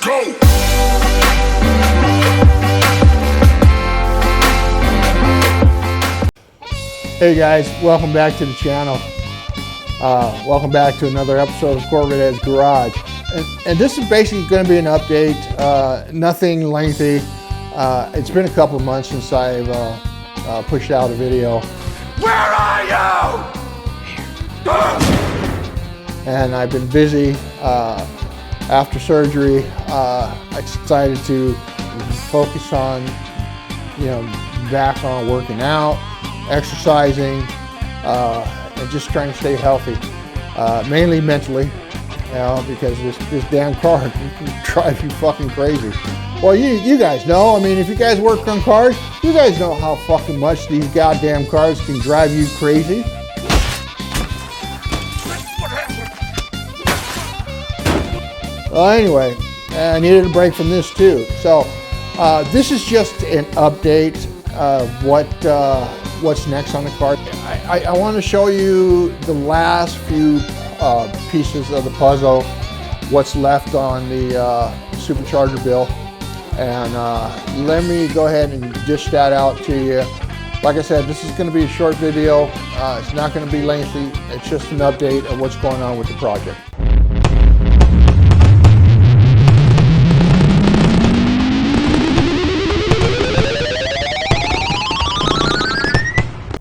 go. Hey guys, welcome back to the channel. Welcome back to another episode of Corvette's Garage. And this is basically going to be an update, nothing lengthy. It's been a couple of months since I've pushed out a video. Where are you? And I've been busy. After surgery, I decided to focus on, back on working out, exercising, and just trying to stay healthy, mainly mentally, because this damn car can drive you fucking crazy. Well, you guys know, I mean, if you guys work on cars, you guys know how fucking much these goddamn cars can drive you crazy. Well, anyway, I needed a break from this too. So this is just an update of what's next on the car. I want to show you the last few pieces of the puzzle, what's left on the Supercharger build. And let me go ahead and dish that out to you. Like I said, this is going to be a short video. It's not going to be lengthy. It's just an update of what's going on with the project.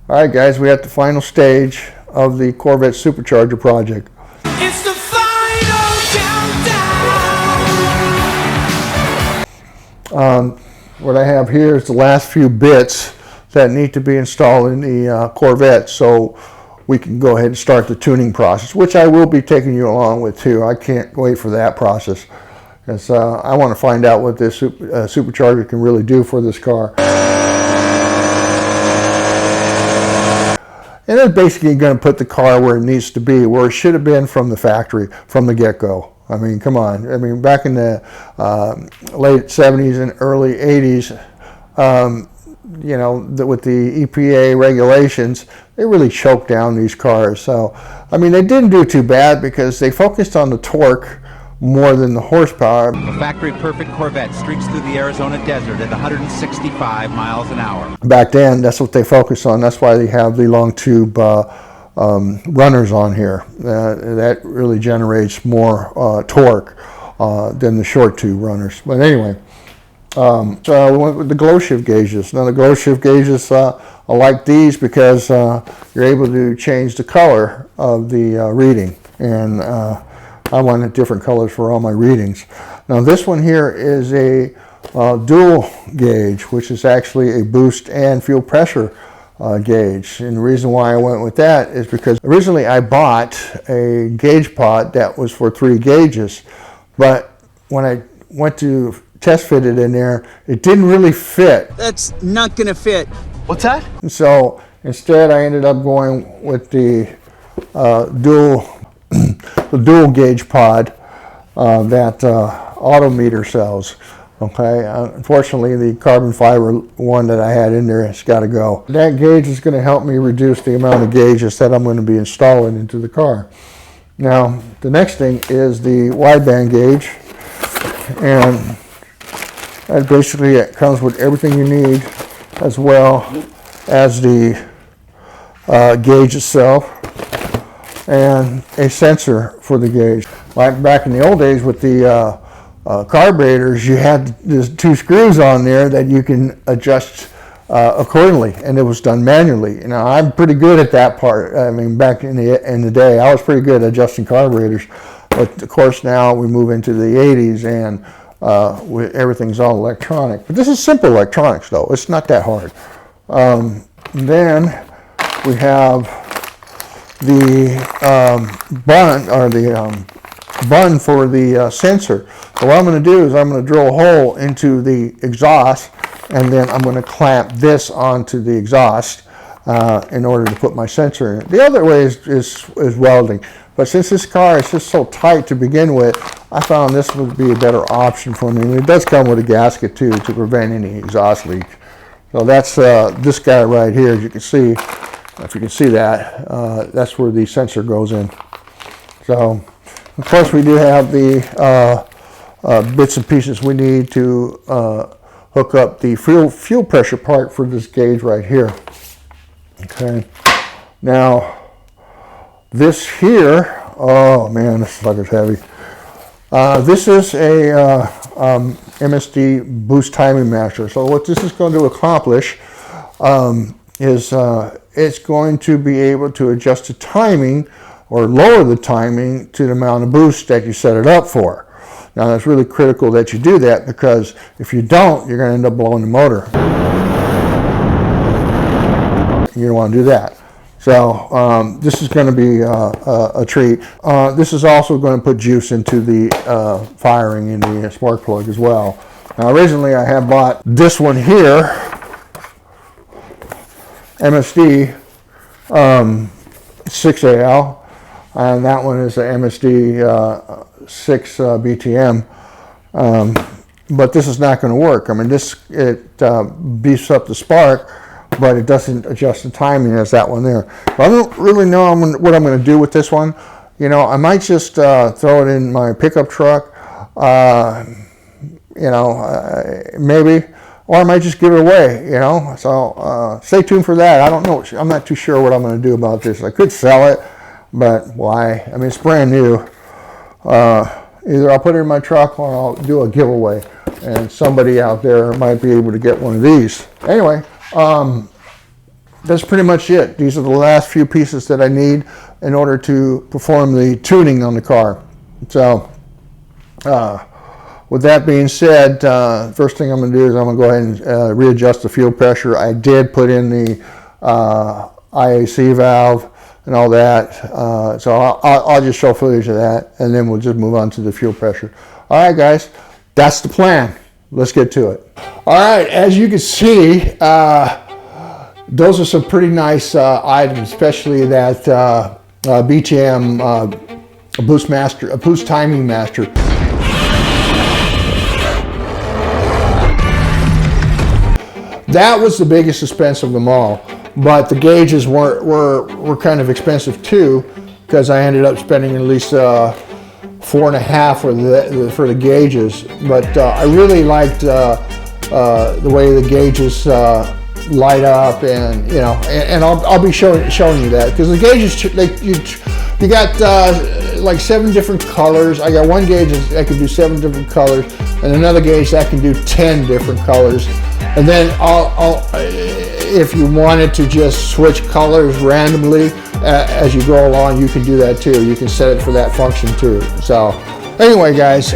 All right, guys, we're at the final stage of the Corvette Supercharger project. It's the final countdown. What I have here is the last few bits that need to be installed in the Corvette, so we can go ahead and start the tuning process, which I will be taking you along with too. I can't wait for that process, because I want to find out what this Supercharger can really do for this car. And it's basically going to put the car where it needs to be, where it should have been from the factory, from the get-go. I mean, come on. I mean, back in the late 70s and early 80s, with the EPA regulations, they really choked down these cars. So, I mean, they didn't do too bad because they focused on the torque more than the horsepower. A factory-perfect Corvette streaks through the Arizona desert at 165 miles an hour. Back then, that's what they focused on. That's why they have the long tube runners on here. That really generates more torque than the short tube runners. But anyway, so we went with the GlowShift gauges. Now the GlowShift gauges, I like these because you're able to change the color of the reading. And I wanted different colors for all my readings. Now this one here is a dual gauge, which is actually a boost and fuel pressure gauge. And the reason why I went with that is because originally I bought a gauge pod that was for 3 gauges, but when I went to test fit it in there, it didn't really fit. That's not gonna fit. What's that? And so instead I ended up going with the dual gauge pod that Autometer sells. Okay, unfortunately the carbon fiber one that I had in there has got to go. That gauge is going to help me reduce the amount of gauges that I'm going to be installing into the car. Now the next thing is the wideband gauge, and that basically it comes with everything you need, as well as the gauge itself and a sensor for the gauge. Like back in the old days with the carburetors, you had these 2 screws on there that you can adjust accordingly, and it was done manually. Now I'm pretty good at that part. I mean, back in the day, I was pretty good at adjusting carburetors. But of course now we move into the 80s and everything's all electronic. But this is simple electronics though. It's not that hard. Then we have the bun, or the bun for the sensor. So what I'm going to do is I'm going to drill a hole into the exhaust, and then I'm going to clamp this onto the exhaust in order to put my sensor in it. The other way is welding, but since this car is just so tight to begin with, I found this would be a better option for me. And it does come with a gasket too to prevent any exhaust leak. So that's this guy right here, as you can see. If you can see that, that's where the sensor goes in. So, of course, we do have the bits and pieces we need to hook up the fuel pressure part for this gauge right here. Okay, now this here, oh man, this sucker's heavy. This is a MSD boost timing master. So what this is going to accomplish is it's going to be able to adjust the timing or lower the timing to the amount of boost that you set it up for. Now that's really critical that you do that, because if you don't, you're going to end up blowing the motor. You don't want to do that. So this is going to be a treat. This is also going to put juice into the firing in the spark plug as well. Now originally I had bought this one here, MSD 6AL, and that one is a MSD 6 BTM. But this is not going to work. I mean, it beefs up the spark, but it doesn't adjust the timing as that one there. But I don't really know what I'm going to do with this one. You know, I might just throw it in my pickup truck, you know, maybe, or I might just give it away, you know. So stay tuned for that. I don't know. I'm not too sure what I'm going to do about this. I could sell it, but why? I mean, it's brand new. Either I'll put it in my truck or I'll do a giveaway, and somebody out there might be able to get one of these. Anyway, that's pretty much it. These are the last few pieces that I need in order to perform the tuning on the car. So with that being said, first thing I'm going to do is I'm going to go ahead and readjust the fuel pressure. I did put in the IAC valve and all that, so I'll just show footage of that, and then we'll just move on to the fuel pressure. All right, guys, that's the plan. Let's get to it. All right, as you can see, those are some pretty nice items, especially that BTM boost timing master. That was the biggest expense of them all, but the gauges were kind of expensive too, because I ended up spending at least $4.5 for the gauges. But I really liked the way the gauges light up, and you know, and I'll be showing you that, because the gauges, you got like 7 different colors. I got one gauge that can do 7 different colors, and another gauge that can do 10 different colors. And then if you wanted to just switch colors randomly as you go along, you can do that too. You can set it for that function too. So anyway, guys,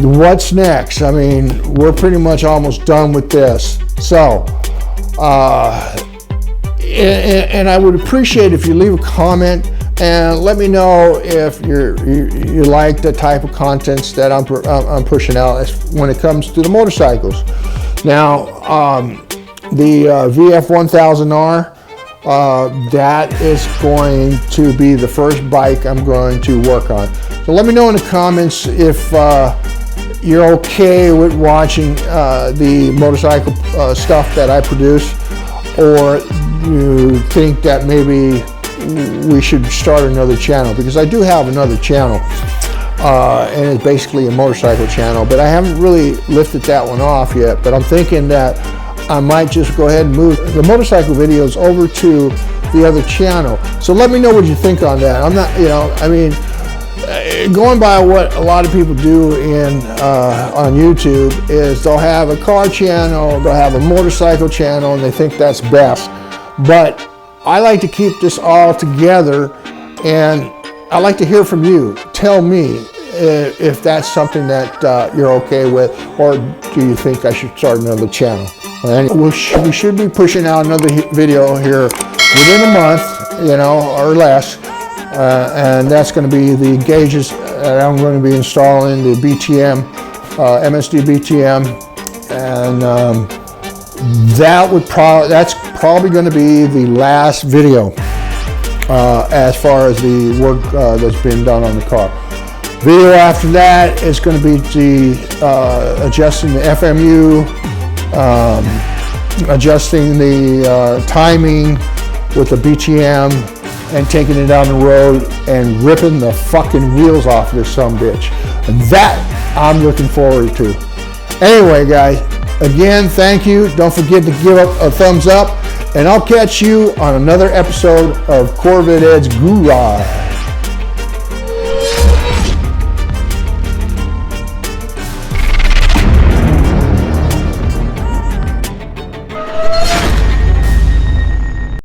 what's next? I mean, we're pretty much almost done with this. So, and I would appreciate if you leave a comment and let me know if you like the type of contents that I'm pushing out when it comes to the motorcycles. Now, the VF1000R, that is going to be the first bike I'm going to work on. So let me know in the comments if you're okay with watching the motorcycle stuff that I produce, or you think that maybe we should start another channel, because I do have another channel, and it's basically a motorcycle channel, but I haven't really lifted that one off yet. But I'm thinking that I might just go ahead and move the motorcycle videos over to the other channel. So let me know what you think on that. I'm not, you know, I mean, going by what a lot of people do on YouTube is they'll have a car channel, they'll have a motorcycle channel, and they think that's best. But I like to keep this all together, and I like to hear from you. Tell me if that's something that you're okay with, or do you think I should start another channel? Anyway, we should be pushing out another video here within a month, you know, or less, and that's going to be the gauges that I'm going to be installing, the BTM, MSD BTM, and that's probably going to be the last video as far as the work that's been done on the car. Video after that is going to be the adjusting the FMU, adjusting the timing with the BTM, and taking it down the road and ripping the fucking wheels off this sumbitch. And that I'm looking forward to. Anyway, guys, again, thank you. Don't forget to give up a thumbs up, and I'll catch you on another episode of Corvette Ed's Garage.